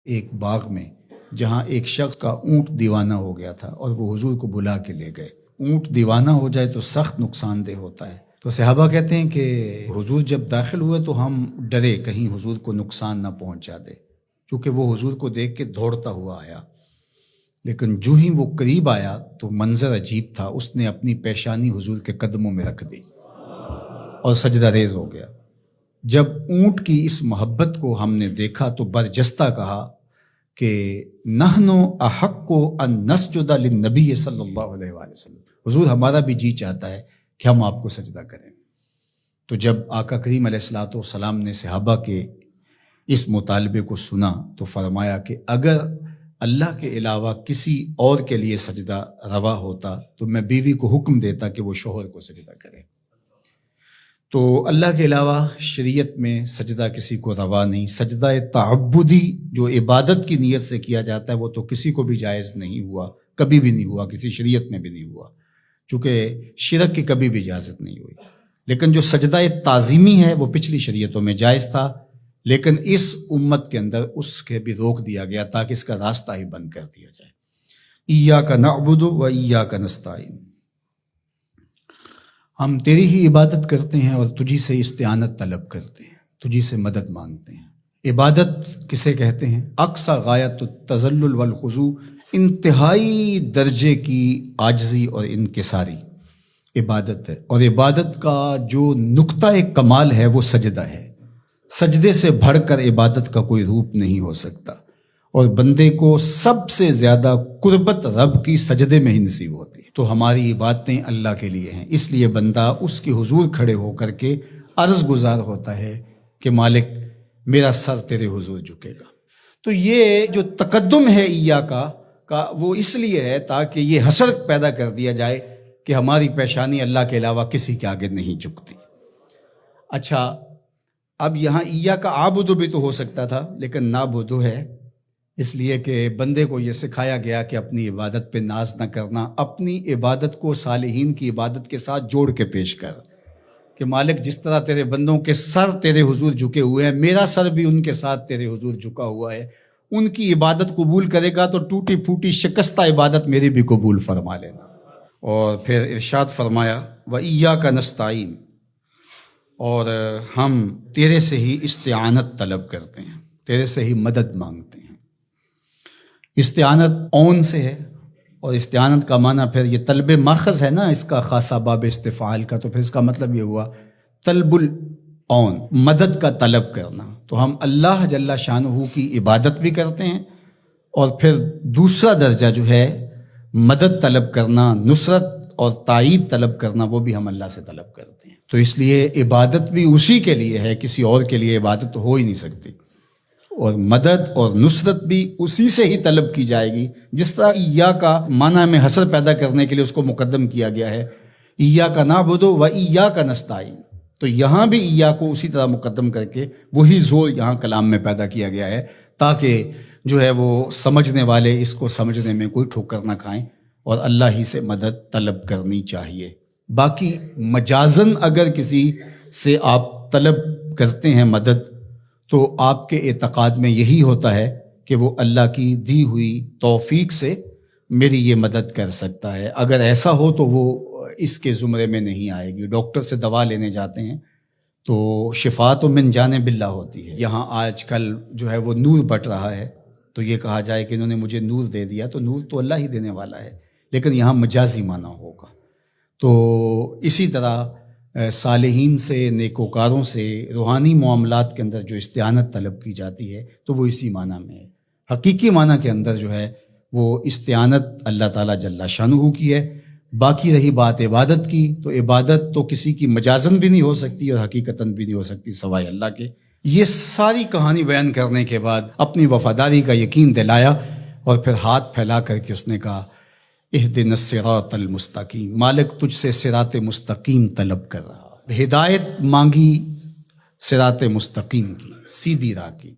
ایک باغ میں جہاں ایک شخص کا اونٹ دیوانہ ہو گیا تھا اور وہ حضور کو بلا کے لے گئے۔ اونٹ دیوانہ ہو جائے تو سخت نقصان دہ ہوتا ہے، تو صحابہ کہتے ہیں کہ حضور جب داخل ہوئے تو ہم ڈرے کہیں حضور کو نقصان نہ پہنچا دے، کیونکہ وہ حضور کو دیکھ کے دوڑتا ہوا آیا، لیکن جو ہی وہ قریب آیا تو منظر عجیب تھا۔ اس نے اپنی پیشانی حضور کے قدموں میں رکھ دی اور سجدہ ریز ہو گیا۔ جب اونٹ کی اس محبت کو ہم نے دیکھا تو برجستہ کہا کہ نحنو احق ان نسجد للنبی صلی اللہ علیہ وآلہ وسلم، حضور ہمارا بھی جی چاہتا ہے کہ ہم آپ کو سجدہ کریں۔ تو جب آقا کریم علیہ الصلوۃ والسلام نے صحابہ کے اس مطالبے کو سنا تو فرمایا کہ اگر اللہ کے علاوہ کسی اور کے لیے سجدہ روا ہوتا تو میں بیوی کو حکم دیتا کہ وہ شوہر کو سجدہ کرے۔ تو اللہ کے علاوہ شریعت میں سجدہ کسی کو روا نہیں۔ سجدہ تعبدی جو عبادت کی نیت سے کیا جاتا ہے وہ تو کسی کو بھی جائز نہیں ہوا، کبھی بھی نہیں ہوا، کسی شریعت میں بھی نہیں ہوا، چونکہ شرک کی کبھی بھی اجازت نہیں ہوئی۔ لیکن جو سجدہ تعظیمی ہے وہ پچھلی شریعتوں میں جائز تھا، لیکن اس امت کے اندر اس کے بھی روک دیا گیا تاکہ اس کا راستہ ہی بند کر دیا جائے۔ ایاک نعبد و ایاک نستعین، ہم تیری ہی عبادت کرتے ہیں اور تجھی سے استعانت طلب کرتے ہیں، تجھی سے مدد مانگتے ہیں۔ عبادت کسے کہتے ہیں؟ اقصی غایت التذلل والخضوع، انتہائی درجے کی عاجزی اور انکساری عبادت ہے، اور عبادت کا جو نقطہ کمال ہے وہ سجدہ ہے۔ سجدے سے بڑھ کر عبادت کا کوئی روپ نہیں ہو سکتا، اور بندے کو سب سے زیادہ قربت رب کی سجدے میں ہی نصیب ہوتی ہے۔ تو ہماری عبادتیں اللہ کے لیے ہیں، اس لیے بندہ اس کے حضور کھڑے ہو کر کے عرض گزار ہوتا ہے کہ مالک میرا سر تیرے حضور جھکے گا۔ تو یہ جو تقدم ہے کا وہ اس لیے ہے تاکہ یہ حسر پیدا کر دیا جائے کہ ہماری پیشانی اللہ کے علاوہ کسی کے آگے نہیں جھکتی۔ اچھا، اب یہاں ایاک اعبد بھی تو ہو سکتا تھا، لیکن نعبد ہے، اس لیے کہ بندے کو یہ سکھایا گیا کہ اپنی عبادت پہ ناز نہ کرنا، اپنی عبادت کو صالحین کی عبادت کے ساتھ جوڑ کے پیش کر کہ مالک جس طرح تیرے بندوں کے سر تیرے حضور جھکے ہوئے ہیں، میرا سر بھی ان کے ساتھ تیرے حضور جھکا ہوا ہے، ان کی عبادت قبول کرے گا تو ٹوٹی پھوٹی شکستہ عبادت میری بھی قبول فرما لینا۔ اور پھر ارشاد فرمایا وَإِيَّاكَ نَسْتَعِينُ، اور ہم تیرے سے ہی استعانت طلب کرتے ہیں، تیرے سے ہی مدد مانگتے ہیں۔ استعانت اون سے ہے، اور استعانت کا معنی پھر یہ طلب ماخذ ہے نا اس کا، خاصہ باب استفعال کا، تو پھر اس کا مطلب یہ ہوا طلب الاون، مدد کا طلب کرنا۔ تو ہم اللہ جل شانہ کی عبادت بھی کرتے ہیں، اور پھر دوسرا درجہ جو ہے مدد طلب کرنا، نصرت اور تائید طلب کرنا، وہ بھی ہم اللہ سے طلب کرتے ہیں۔ تو اس لیے عبادت بھی اسی کے لیے ہے، کسی اور کے لیے عبادت ہو ہی نہیں سکتی، اور مدد اور نصرت بھی اسی سے ہی طلب کی جائے گی۔ جس طرح ایاک معنی میں حسر پیدا کرنے کے لیے اس کو مقدم کیا گیا ہے، ایاک نعبد و ایاک نستعین، تو یہاں بھی ایاک کو اسی طرح مقدم کر کے وہی زور یہاں کلام میں پیدا کیا گیا ہے، تاکہ جو ہے وہ سمجھنے والے اس کو سمجھنے میں کوئی ٹھوکر نہ کھائیں، اور اللہ ہی سے مدد طلب کرنی چاہیے۔ باقی مجازن اگر کسی سے آپ طلب کرتے ہیں مدد، تو آپ کے اعتقاد میں یہی ہوتا ہے کہ وہ اللہ کی دی ہوئی توفیق سے میری یہ مدد کر سکتا ہے۔ اگر ایسا ہو تو وہ اس کے زمرے میں نہیں آئے گی۔ ڈاکٹر سے دوا لینے جاتے ہیں تو شفا تو من جانب اللہ ہوتی ہے۔ یہاں آج کل جو ہے وہ نور بٹ رہا ہے، تو یہ کہا جائے کہ انہوں نے مجھے نور دے دیا، تو نور تو اللہ ہی دینے والا ہے، لیکن یہاں مجازی معنی ہوگا۔ تو اسی طرح صالحین سے، نیکوکاروں سے روحانی معاملات کے اندر جو استعانت طلب کی جاتی ہے تو وہ اسی معنی میں ہے۔ حقیقی معنی کے اندر جو ہے وہ استعانت اللہ تعالیٰ جل شانہ کی ہے۔ باقی رہی بات عبادت کی، تو عبادت تو کسی کی مجازن بھی نہیں ہو سکتی اور حقیقتاً بھی نہیں ہو سکتی سوائے اللہ کے۔ یہ ساری کہانی بیان کرنے کے بعد اپنی وفاداری کا یقین دلایا، اور پھر ہاتھ پھیلا کر کے اس نے کہا اہدنا الصراط المستقیم، مالک تجھ سے صراط مستقیم طلب کر رہا، ہدایت مانگی صراط مستقیم کی، سیدھی راہ کی۔